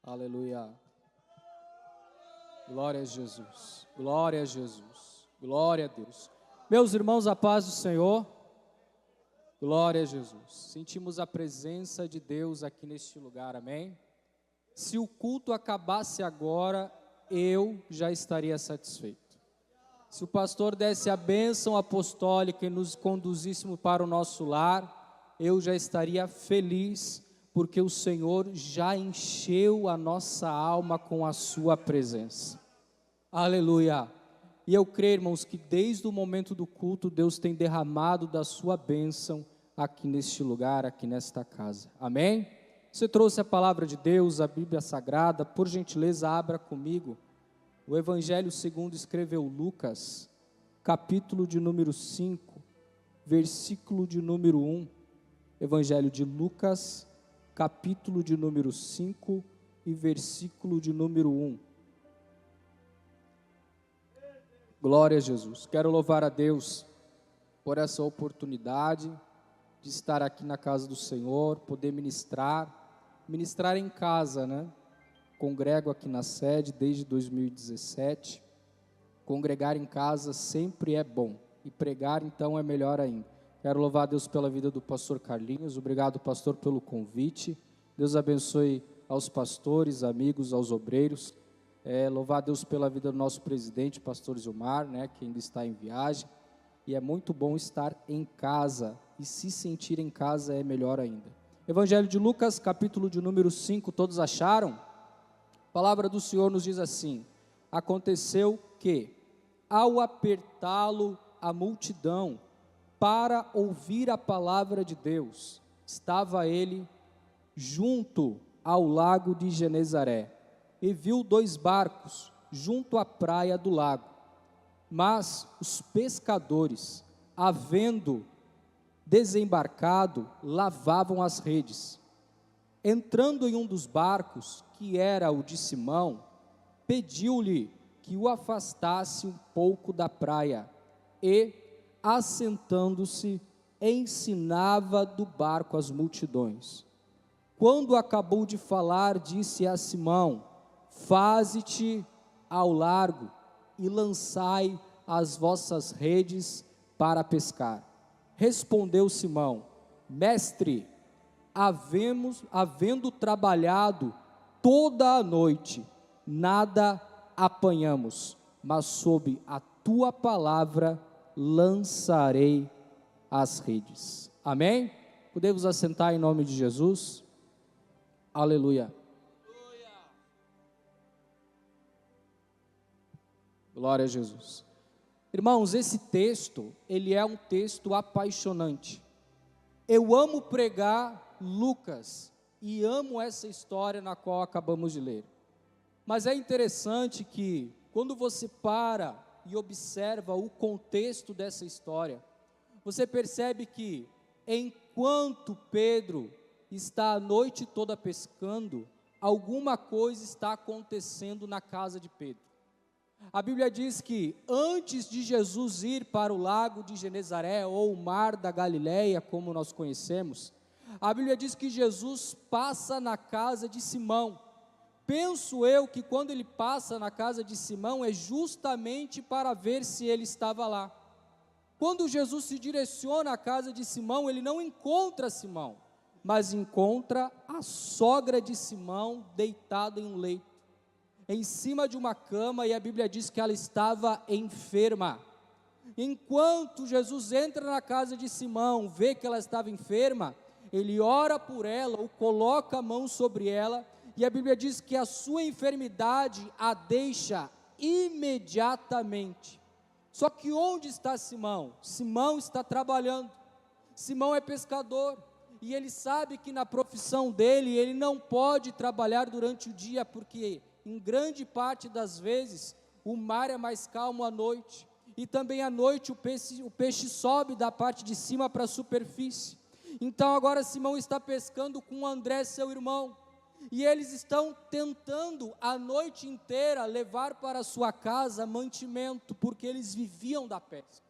Aleluia. Glória a Jesus. Glória a Jesus. Glória a Deus. Meus irmãos, a paz do Senhor. Glória a Jesus. Sentimos a presença de Deus aqui neste lugar, amém? Se o culto acabasse agora, eu já estaria satisfeito. Se o pastor desse a bênção apostólica e nos conduzíssemos para o nosso lar, eu já estaria feliz, porque o Senhor já encheu a nossa alma com a sua presença. Aleluia. E eu creio, irmãos, que desde o momento do culto, Deus tem derramado da sua bênção aqui neste lugar, aqui nesta casa. Amém? Você trouxe a palavra de Deus, a Bíblia Sagrada, por gentileza, abra comigo. O Evangelho segundo escreveu Lucas, capítulo de número 5, versículo de número 1. Evangelho de Lucas, capítulo de número 5 e versículo de número 1. Glória a Jesus. Quero louvar a Deus por essa oportunidade de estar aqui na casa do Senhor, poder ministrar em casa, né? Congrego aqui na sede desde 2017. Congregar em casa sempre é bom e pregar então é melhor ainda. Quero louvar a Deus pela vida do pastor Carlinhos. Obrigado, pastor, pelo convite. Deus abençoe aos pastores, amigos, aos obreiros. Louvar a Deus pela vida do nosso presidente, pastor Gilmar, né, que ainda está em viagem. E é muito bom estar em casa. E se sentir em casa é melhor ainda. Evangelho de Lucas, capítulo de número 5, todos acharam? A palavra do Senhor nos diz assim: aconteceu que, ao apertá-lo a multidão para ouvir a palavra de Deus, estava ele junto ao lago de Genezaré, e viu 2 barcos junto à praia do lago. Mas os pescadores, havendo desembarcado, lavavam as redes. Entrando em um dos barcos, que era o de Simão, pediu-lhe que o afastasse um pouco da praia, e, assentando-se, ensinava do barco as multidões. Quando acabou de falar, disse a Simão: faze-te ao largo e lançai as vossas redes para pescar. Respondeu Simão: mestre, havendo trabalhado toda a noite, nada apanhamos, mas sob a tua palavra lançarei as redes. Amém? Podemos assentar em nome de Jesus? Aleluia. Glória a Jesus. Irmãos, esse texto, ele é um texto apaixonante. Eu amo pregar Lucas e amo essa história na qual acabamos de ler. Mas é interessante que, quando você para e observa o contexto dessa história, você percebe que, enquanto Pedro está a noite toda pescando, alguma coisa está acontecendo na casa de Pedro. A Bíblia diz que antes de Jesus ir para o lago de Genezaré, ou o mar da Galileia, como nós conhecemos, a Bíblia diz que Jesus passa na casa de Simão. Penso eu que quando ele passa na casa de Simão é justamente para ver se ele estava lá. Quando Jesus se direciona à casa de Simão, ele não encontra Simão, mas encontra a sogra de Simão deitada em um leito, em cima de uma cama, e a Bíblia diz que ela estava enferma. Enquanto Jesus entra na casa de Simão, vê que ela estava enferma, ele ora por ela, ou coloca a mão sobre ela, e a Bíblia diz que a sua enfermidade a deixa imediatamente. Só que onde está Simão? Simão está trabalhando. Simão é pescador, e ele sabe que na profissão dele, ele não pode trabalhar durante o dia, porque em grande parte das vezes, o mar é mais calmo à noite, e também à noite o peixe sobe da parte de cima para a superfície. Então agora Simão está pescando com André, seu irmão, e eles estão tentando a noite inteira levar para sua casa mantimento, porque eles viviam da pesca.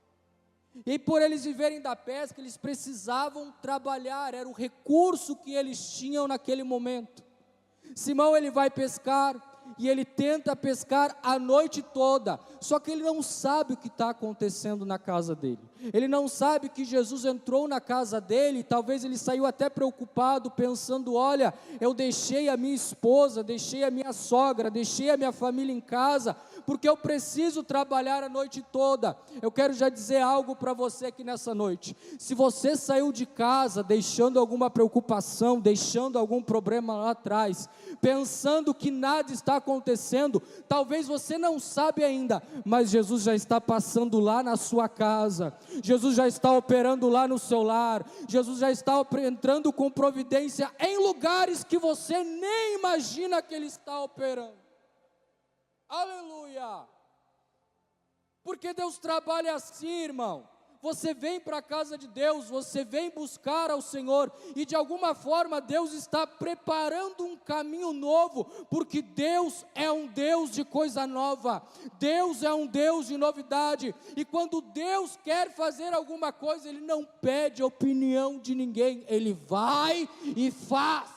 E por eles viverem da pesca, eles precisavam trabalhar, era o recurso que eles tinham naquele momento. Simão, ele vai pescar, e ele tenta pescar a noite toda, só que ele não sabe o que está acontecendo na casa dele, ele não sabe que Jesus entrou na casa dele, talvez ele saiu até preocupado, pensando, olha, eu deixei a minha esposa, deixei a minha sogra, deixei a minha família em casa, porque eu preciso trabalhar a noite toda. Eu quero já dizer algo para você aqui nessa noite, se você saiu de casa, deixando alguma preocupação, deixando algum problema lá atrás, pensando que nada está acontecendo, talvez você não sabe ainda, mas Jesus já está passando lá na sua casa, Jesus já está operando lá no seu lar, Jesus já está entrando com providência em lugares que você nem imagina que Ele está operando. Aleluia! Porque Deus trabalha assim, irmão. Você vem para a casa de Deus, você vem buscar ao Senhor, e de alguma forma Deus está preparando um caminho novo, porque Deus é um Deus de coisa nova, Deus é um Deus de novidade, e quando Deus quer fazer alguma coisa, Ele não pede a opinião de ninguém, Ele vai e faz.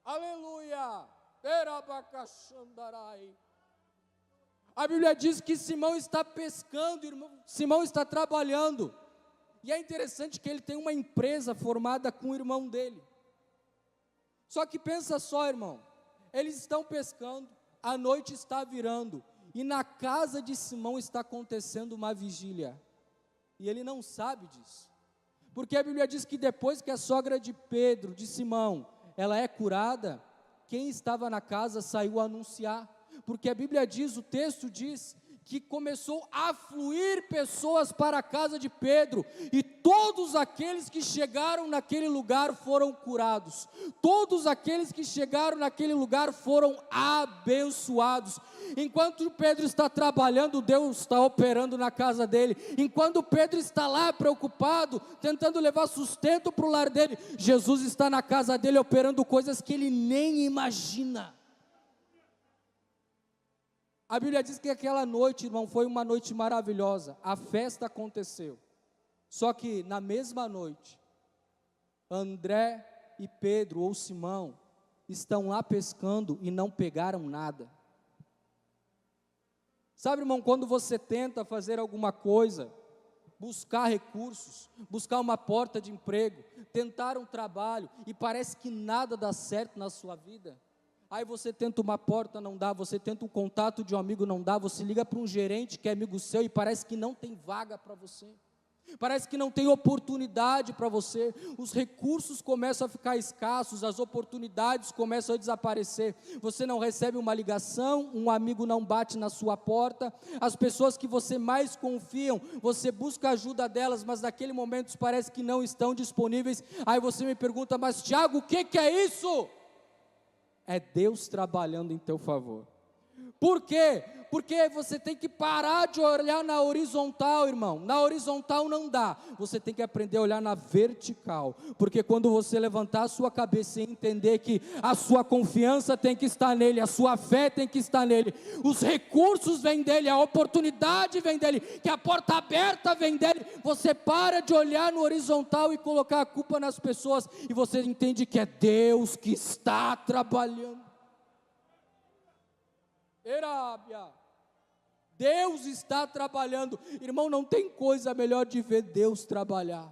Aleluia! A Bíblia diz que Simão está pescando, irmão, Simão está trabalhando, e é interessante que ele tem uma empresa formada com o irmão dele, só que pensa só, irmão, eles estão pescando, a noite está virando, e na casa de Simão está acontecendo uma vigília, e ele não sabe disso, porque a Bíblia diz que depois que a sogra de Pedro, de Simão, ela é curada, quem estava na casa saiu a anunciar, porque a Bíblia diz, o texto diz, que começou a fluir pessoas para a casa de Pedro, e todos aqueles que chegaram naquele lugar foram curados, todos aqueles que chegaram naquele lugar foram abençoados. Enquanto Pedro está trabalhando, Deus está operando na casa dele. Enquanto Pedro está lá preocupado, tentando levar sustento para o lar dele, Jesus está na casa dele operando coisas que ele nem imagina. A Bíblia diz que aquela noite, irmão, foi uma noite maravilhosa, a festa aconteceu, só que na mesma noite, André e Pedro, ou Simão, estão lá pescando e não pegaram nada. Sabe, irmão, quando você tenta fazer alguma coisa, buscar recursos, buscar uma porta de emprego, tentar um trabalho, e parece que nada dá certo na sua vida, aí você tenta uma porta, não dá, você tenta um contato de um amigo, não dá, você liga para um gerente que é amigo seu e parece que não tem vaga para você, parece que não tem oportunidade para você, os recursos começam a ficar escassos, as oportunidades começam a desaparecer, você não recebe uma ligação, um amigo não bate na sua porta, as pessoas que você mais confiam, você busca a ajuda delas, mas naquele momento parece que não estão disponíveis, aí você me pergunta, mas Tiago, o que é isso? É Deus trabalhando em teu favor. Por quê? Porque você tem que parar de olhar na horizontal, irmão. Na horizontal não dá. Você tem que aprender a olhar na vertical. Porque quando você levantar a sua cabeça e entender que a sua confiança tem que estar nele, a sua fé tem que estar nele, os recursos vêm dele, a oportunidade vem dele, que a porta aberta vem dele, você para de olhar no horizontal e colocar a culpa nas pessoas, e você entende que é Deus que está trabalhando. Erábia, Deus está trabalhando, irmão, não tem coisa melhor de ver Deus trabalhar,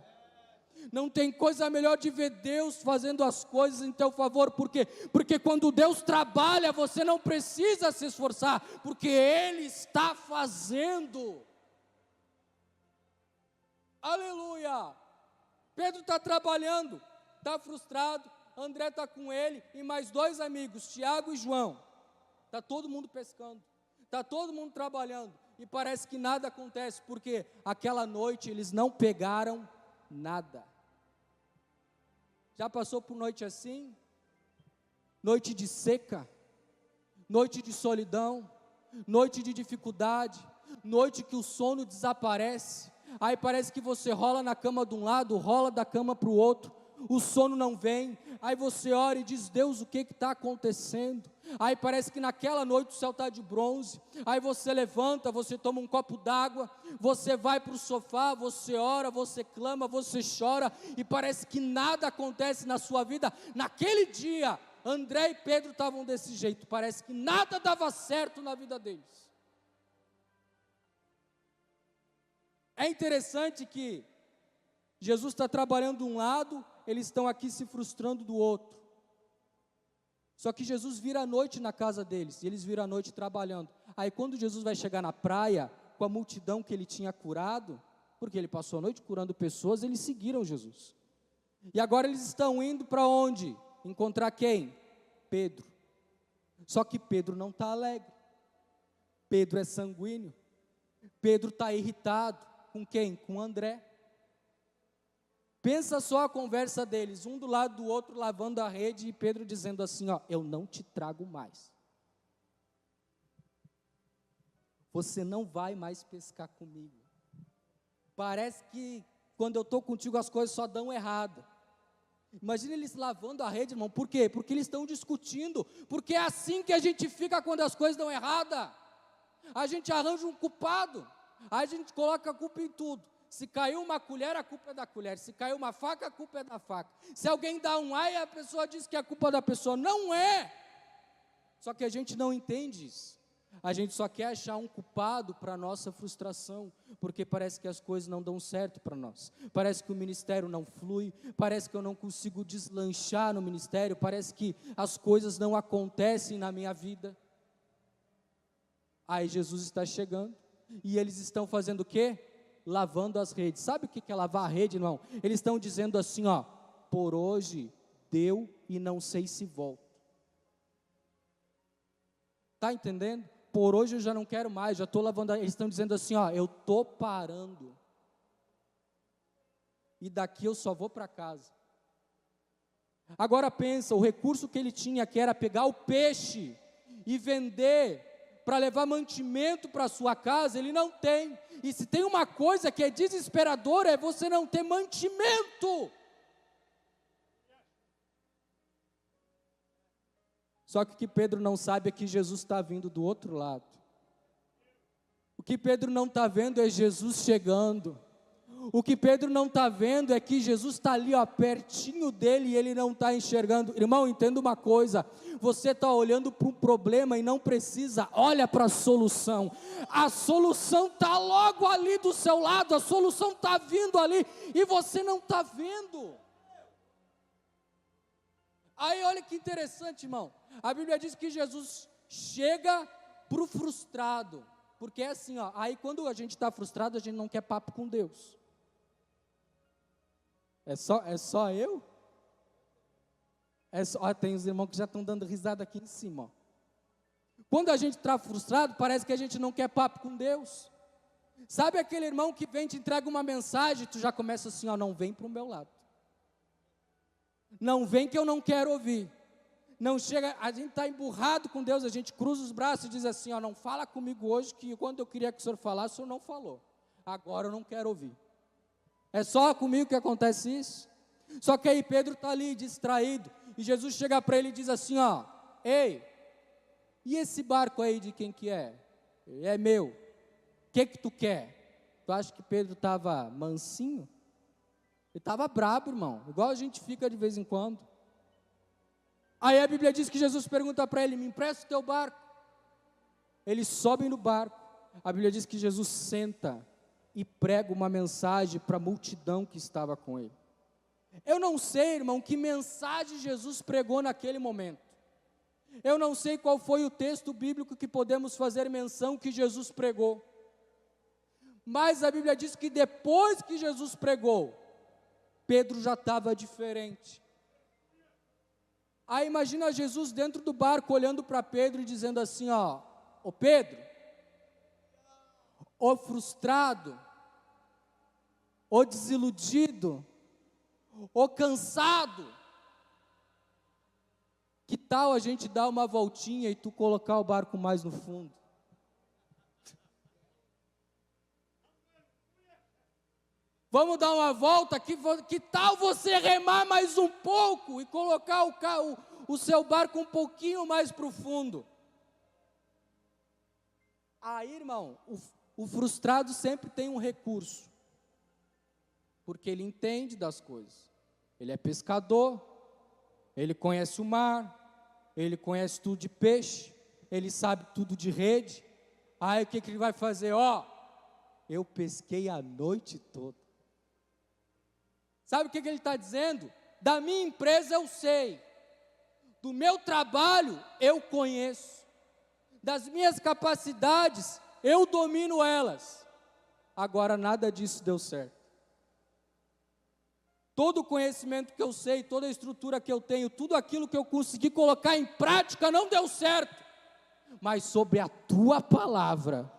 não tem coisa melhor de ver Deus fazendo as coisas em teu favor, porque quando Deus trabalha, você não precisa se esforçar, porque Ele está fazendo, aleluia. Pedro está trabalhando, está frustrado, André está com ele, e mais dois amigos, Tiago e João, está todo mundo pescando, está todo mundo trabalhando, e parece que nada acontece, porque aquela noite eles não pegaram nada. Já passou por noite assim? Noite de seca, noite de solidão, noite de dificuldade, noite que o sono desaparece, aí parece que você rola na cama de um lado, rola da cama para o outro, o sono não vem, aí você ora e diz, Deus, o que está acontecendo? Aí parece que naquela noite o céu está de bronze, aí você levanta, você toma um copo d'água, você vai para o sofá, você ora, você clama, você chora, e parece que nada acontece na sua vida, naquele dia, André e Pedro estavam desse jeito, parece que nada dava certo na vida deles. É interessante que Jesus está trabalhando de um lado, eles estão aqui se frustrando do outro. Só que Jesus vira à noite na casa deles, e eles viram à noite trabalhando. Aí quando Jesus vai chegar na praia, com a multidão que ele tinha curado, porque ele passou a noite curando pessoas, eles seguiram Jesus. E agora eles estão indo para onde? Encontrar quem? Pedro. Só que Pedro não está alegre. Pedro é sanguíneo. Pedro está irritado. Com quem? Com André. Pensa só a conversa deles, um do lado do outro lavando a rede e Pedro dizendo assim, ó, eu não te trago mais. Você não vai mais pescar comigo. Parece que quando eu estou contigo as coisas só dão errado. Imagina eles lavando a rede, irmão, por quê? Porque eles estão discutindo, porque é assim que a gente fica quando as coisas dão errada. A gente arranja um culpado, aí a gente coloca a culpa em tudo. Se caiu uma colher, a culpa é da colher. Se caiu uma faca, a culpa é da faca. Se alguém dá um ai, a pessoa diz que é a culpa da pessoa. Não é! Só que a gente não entende isso. A gente só quer achar um culpado para a nossa frustração, porque parece que as coisas não dão certo para nós. Parece que o ministério não flui, parece que eu não consigo deslanchar no ministério, parece que as coisas não acontecem na minha vida. Aí Jesus está chegando, e eles estão fazendo o quê? Lavando as redes. Sabe o que é lavar a rede, irmão? Eles estão dizendo assim, ó, por hoje deu e não sei se volto. Está entendendo? Por hoje eu já não quero mais, já estou lavando. Eles estão dizendo assim, ó, eu estou parando. E daqui eu só vou para casa. Agora pensa, o recurso que ele tinha, que era pegar o peixe e vender para levar mantimento para a sua casa, ele não tem. E se tem uma coisa que é desesperadora, é você não ter mantimento. Só que o que Pedro não sabe é que Jesus está vindo do outro lado. O que Pedro não está vendo é Jesus chegando. O que Pedro não está vendo é que Jesus está ali, ó, pertinho dele e ele não está enxergando. Irmão, entenda uma coisa, você está olhando para um problema e não precisa, olha para a solução. A solução está logo ali do seu lado, a solução está vindo ali e você não está vendo. Aí olha que interessante, irmão, a Bíblia diz que Jesus chega para o frustrado, porque é assim, ó, aí quando a gente está frustrado, a gente não quer papo com Deus. É só eu? Tem os irmãos que já estão dando risada aqui em cima. Ó. Quando a gente está frustrado, parece que a gente não quer papo com Deus. Sabe aquele irmão que vem, te entrega uma mensagem, tu já começa assim, ó, não vem para o meu lado. Não vem que eu não quero ouvir. Não chega, a gente está emburrado com Deus, a gente cruza os braços e diz assim, ó, não fala comigo hoje, que quando eu queria que o senhor falasse, o senhor não falou. Agora eu não quero ouvir. É só comigo que acontece isso? Só que aí Pedro está ali distraído, e Jesus chega para ele e diz assim, ó, ei, e esse barco aí de quem que é? É meu, o que tu quer? Tu acha que Pedro estava mansinho? Ele estava brabo, irmão, igual a gente fica de vez em quando. Aí a Bíblia diz que Jesus pergunta para ele, me empresta o teu barco? Eles sobem no barco, a Bíblia diz que Jesus senta e prega uma mensagem para a multidão que estava com ele. Eu não sei, irmão, que mensagem Jesus pregou naquele momento. Eu não sei qual foi o texto bíblico que podemos fazer menção que Jesus pregou. Mas a Bíblia diz que depois que Jesus pregou, Pedro já estava diferente. Aí imagina Jesus dentro do barco olhando para Pedro e dizendo assim, ó, ô Pedro, ô frustrado, ô desiludido, ô cansado, que tal a gente dar uma voltinha e tu colocar o barco mais no fundo? Vamos dar uma volta, que tal você remar mais um pouco e colocar o seu barco um pouquinho mais para o fundo? Aí, irmão, o frustrado sempre tem um recurso, porque ele entende das coisas, ele é pescador, ele conhece o mar, ele conhece tudo de peixe, ele sabe tudo de rede. Aí o que ele vai fazer? Eu pesquei a noite toda. Sabe o que ele está dizendo? Da minha empresa eu sei, do meu trabalho eu conheço, das minhas capacidades eu domino elas. Agora nada disso deu certo. Todo o conhecimento que eu sei, toda a estrutura que eu tenho, tudo aquilo que eu consegui colocar em prática não deu certo. Mas sobre a tua palavra,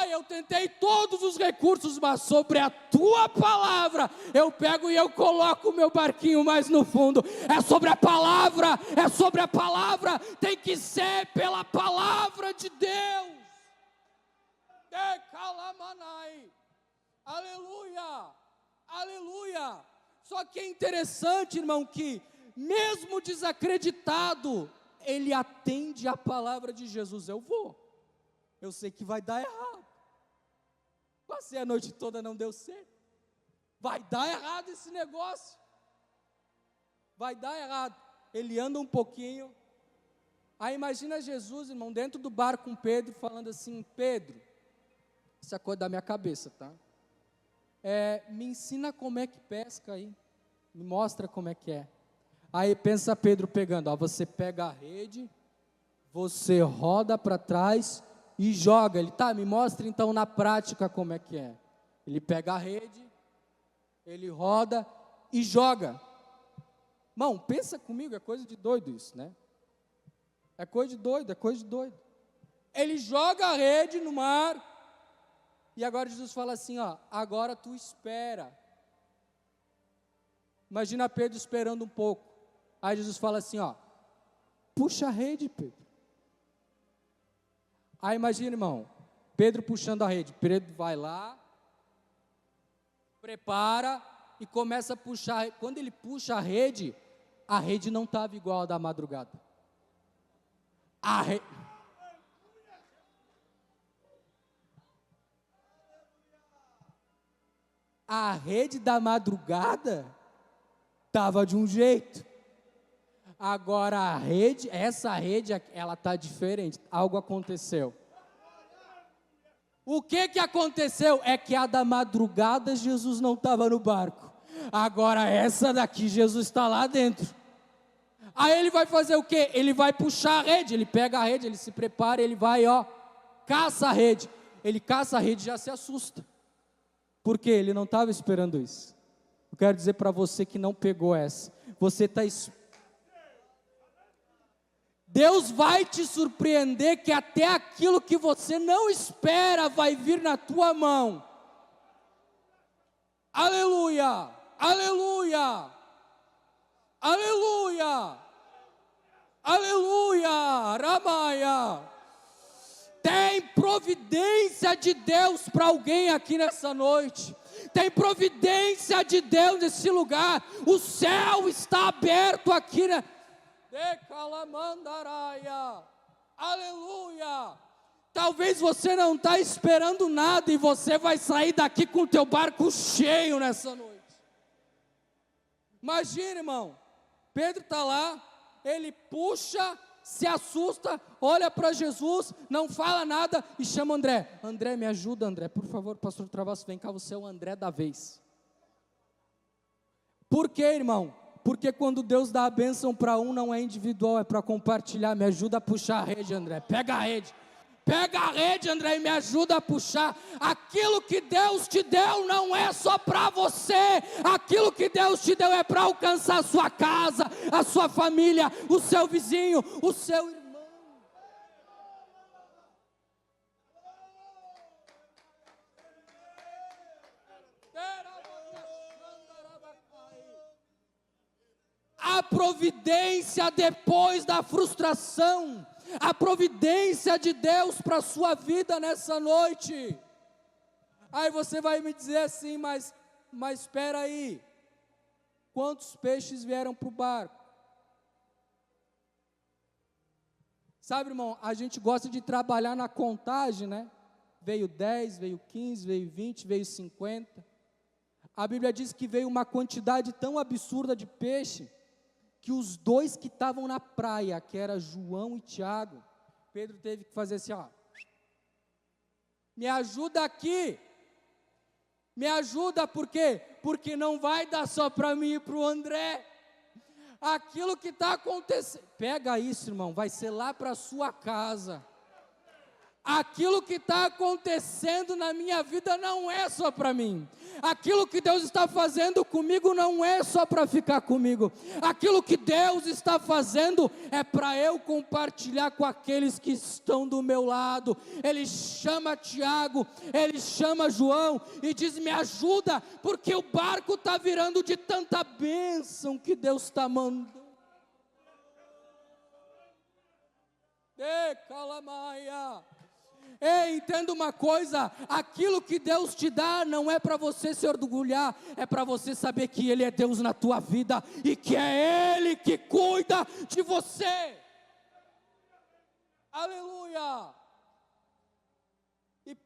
eu tentei todos os recursos, mas sobre a tua palavra, eu pego e eu coloco o meu barquinho mais no fundo. É sobre a palavra, tem que ser pela palavra de Deus. Aleluia, aleluia. Só que é interessante, irmão, que mesmo desacreditado, ele atende a palavra de Jesus. Eu sei que vai dar errado. Passei a noite toda, não deu certo. Vai dar errado esse negócio. Vai dar errado. Ele anda um pouquinho. Aí imagina Jesus, irmão, dentro do barco com Pedro, falando assim: Pedro, isso é coisa da minha cabeça, tá? Me ensina como é que pesca aí. Me mostra como é que é. Aí pensa Pedro pegando, você pega a rede, você roda para trás e joga. Ele, me mostra então na prática como é que é. Ele pega a rede, ele roda e joga. Irmão, pensa comigo, é coisa de doido isso, né? É coisa de doido. Ele joga a rede no mar, e agora Jesus fala assim, agora tu espera. Imagina Pedro esperando um pouco. Aí Jesus fala assim, puxa a rede, Pedro. Aí imagina, irmão, Pedro puxando a rede. Pedro vai lá, prepara e começa a puxar. Quando ele puxa a rede não estava igual a da madrugada. A rede da madrugada estava de um jeito. Agora essa rede, ela está diferente. Algo aconteceu. O que aconteceu? É que a da madrugada Jesus não estava no barco. Agora essa daqui Jesus está lá dentro. Aí ele vai fazer o quê? Ele vai puxar a rede. Ele pega a rede, ele se prepara, ele vai, caça a rede. Ele caça a rede e já se assusta. Por quê? Ele não estava esperando isso. Eu quero dizer para você que não pegou essa. Você está Deus vai te surpreender que até aquilo que você não espera vai vir na tua mão. Aleluia, aleluia, aleluia, aleluia, Ramaia. Tem providência de Deus para alguém aqui nessa noite. Tem providência de Deus nesse lugar. O céu está aberto aqui, né? Aleluia. Talvez você não está esperando nada e você vai sair daqui com o teu barco cheio nessa noite. Imagina, irmão, Pedro está lá, ele puxa, se assusta, olha para Jesus, não fala nada e chama André. André, me ajuda, André, por favor, pastor Travasso, vem cá, você é o André da vez. Por quê, irmão? Porque quando Deus dá a bênção para um, não é individual, é para compartilhar. Me ajuda a puxar a rede, André. Pega a rede, André, e me ajuda a puxar. Aquilo que Deus te deu não é só para você. Aquilo que Deus te deu é para alcançar a sua casa, a sua família, o seu vizinho, o seu irmão. A providência depois da frustração, a providência de Deus para a sua vida nessa noite. Aí você vai me dizer assim, mas espera aí, quantos peixes vieram para o barco? Sabe, irmão, a gente gosta de trabalhar na contagem, né? Veio 10, veio 15, veio 20, veio 50. A Bíblia diz que veio uma quantidade tão absurda de peixe, que os dois que estavam na praia, que era João e Tiago, Pedro teve que fazer assim, ó, me ajuda aqui, me ajuda, por quê? Porque não vai dar só para mim e para o André, aquilo que está acontecendo, pega isso, irmão, vai ser lá para a sua casa, aquilo que está acontecendo na minha vida não é só para mim, aquilo que Deus está fazendo comigo não é só para ficar comigo, aquilo que Deus está fazendo é para eu compartilhar com aqueles que estão do meu lado. Ele chama Tiago, ele chama João e diz, me ajuda, porque o barco está virando de tanta bênção que Deus está mandando. Calamaia. Ei, entenda uma coisa, aquilo que Deus te dá não é para você se orgulhar, é para você saber que Ele é Deus na tua vida, e que é Ele que cuida de você, aleluia, e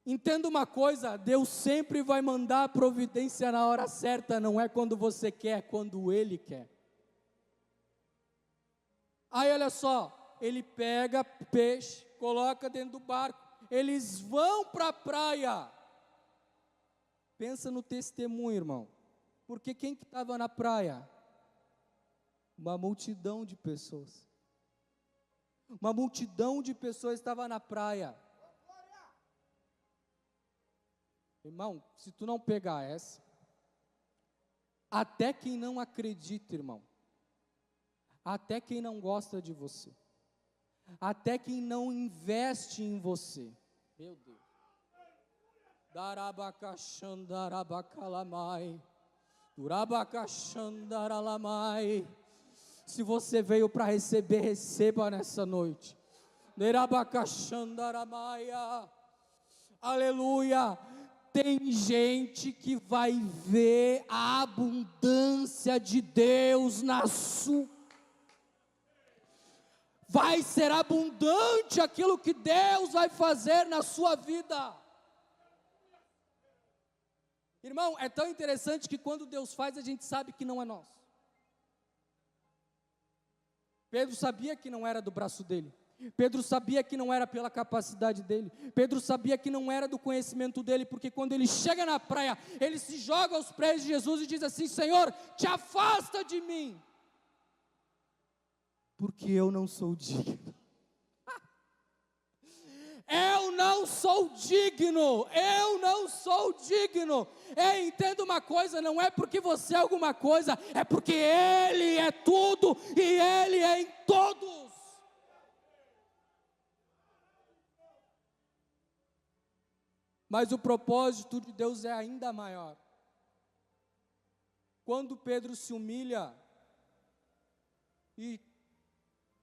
entenda uma coisa, Deus sempre vai mandar a providência na hora certa, não é quando você quer, é quando Ele quer. Aí olha só, ele pega peixe, coloca dentro do barco, eles vão para a praia. Pensa no testemunho, irmão, porque quem que estava na praia? Uma multidão de pessoas. Uma multidão de pessoas estava na praia. Irmão, se tu não pegar essa, até quem não acredita, irmão, até quem não gosta de você, até quem não investe em você, meu Deus, darabacachandarabacalamai, durabacachandaralamai, se você veio para receber, receba nessa noite, derabacachandaramaia, aleluia. Tem gente que vai ver a abundância de Deus na sua, vai ser abundante aquilo que Deus vai fazer na sua vida. Irmão, é tão interessante que quando Deus faz, a gente sabe que não é nosso. Pedro sabia que não era do braço dele. Pedro sabia que não era pela capacidade dele. Pedro sabia que não era do conhecimento dele, porque quando ele chega na praia, ele se joga aos pés de Jesus e diz assim: Senhor, te afasta de mim, porque eu não sou digno. Eu não sou digno, eu não sou digno. Ei, entenda uma coisa, não é porque você é alguma coisa, é porque Ele é tudo e Ele é em todos. Mas o propósito de Deus é ainda maior. Quando Pedro se humilha e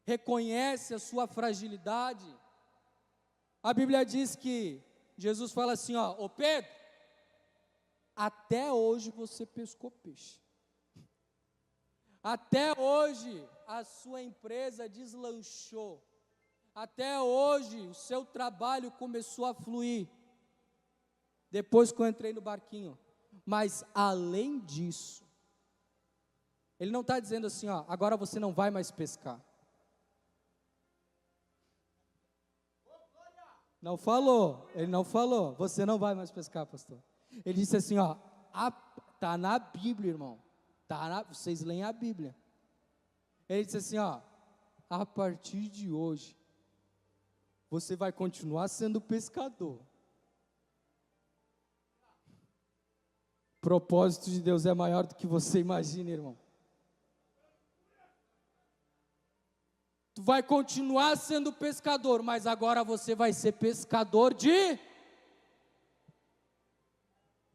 reconhece a sua fragilidade, a Bíblia diz que Jesus fala assim, ó, ô Pedro, até hoje você pescou peixe, até hoje a sua empresa deslanchou, até hoje o seu trabalho começou a fluir, depois que eu entrei no barquinho, mas além disso, ele não está dizendo assim, ó, agora você não vai mais pescar. Não falou, ele não falou, você não vai mais pescar, pastor. Ele disse assim, ó, tá na Bíblia, irmão, vocês leem a Bíblia. Ele disse assim, ó, a partir de hoje, você vai continuar sendo pescador. O propósito de Deus é maior do que você imagina, irmão. Tu vai continuar sendo pescador, mas agora você vai ser pescador de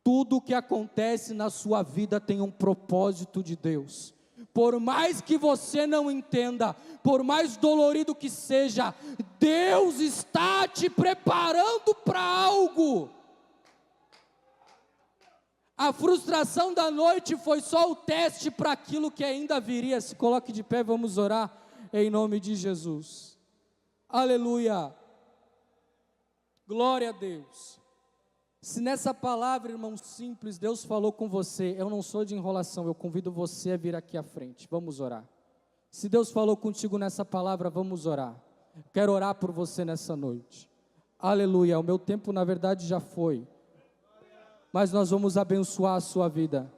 tudo que acontece na sua vida tem um propósito de Deus. Por mais que você não entenda, por mais dolorido que seja, Deus está te preparando para algo. A frustração da noite foi só o teste para aquilo que ainda viria. Se coloque de pé, vamos orar. Em nome de Jesus, aleluia, glória a Deus. Se nessa palavra, irmão simples, Deus falou com você, eu não sou de enrolação, eu convido você a vir aqui à frente, vamos orar. Se Deus falou contigo nessa palavra, vamos orar. Quero orar por você nessa noite. Aleluia, o meu tempo na verdade já foi, mas nós vamos abençoar a sua vida.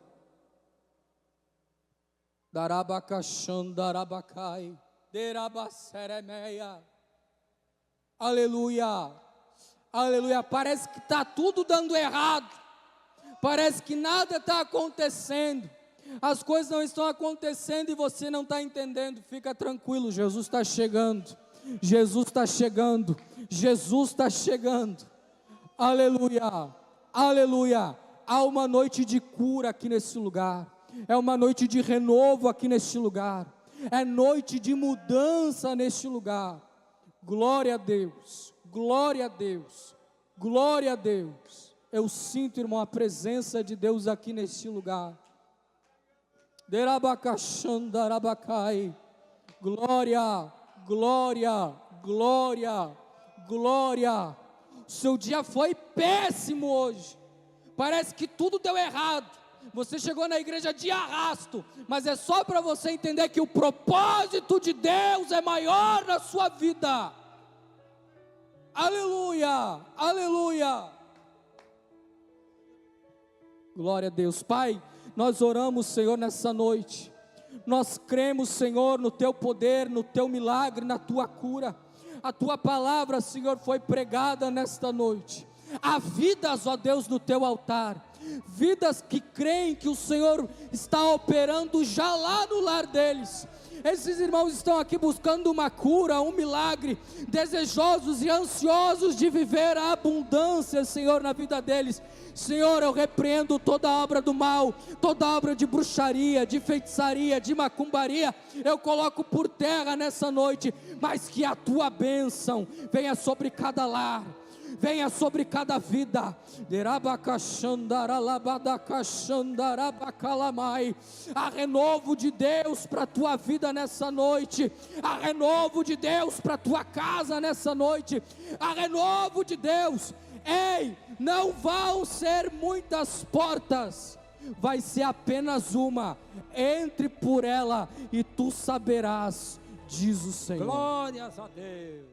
Darabacachandarabakai, derabaceremeia. Aleluia, aleluia. Parece que está tudo dando errado, parece que nada está acontecendo, as coisas não estão acontecendo e você não está entendendo. Fica tranquilo, Jesus está chegando, Jesus está chegando, Jesus está chegando. Aleluia, aleluia. Há uma noite de cura aqui nesse lugar, é uma noite de renovo aqui neste lugar, é noite de mudança neste lugar. Glória a Deus, glória a Deus, glória a Deus. Eu sinto, irmão, a presença de Deus aqui neste lugar. Derabacachandarabakai. Glória, glória, glória, glória. O seu dia foi péssimo hoje, parece que tudo deu errado. Você chegou na igreja de arrasto, mas é só para você entender que o propósito de Deus é maior na sua vida. Aleluia, aleluia. Glória a Deus. Pai, nós oramos, Senhor, nessa noite. Nós cremos, Senhor, no Teu poder, no Teu milagre, na Tua cura. A Tua palavra, Senhor, foi pregada nesta noite. Há vidas, ó Deus, no Teu altar, vidas que creem que o Senhor está operando já lá no lar deles. Esses irmãos estão aqui buscando uma cura, um milagre, desejosos e ansiosos de viver a abundância, Senhor, na vida deles. Senhor, eu repreendo toda obra do mal, toda obra de bruxaria, de feitiçaria, de macumbaria, eu coloco por terra nessa noite, mas que a Tua bênção venha sobre cada lar, venha sobre cada vida. Há renovo de Deus para a tua vida nessa noite, há renovo de Deus para a tua casa nessa noite, há renovo de Deus. Ei, não vão ser muitas portas, vai ser apenas uma. Entre por ela e tu saberás, diz o Senhor. Glórias a Deus.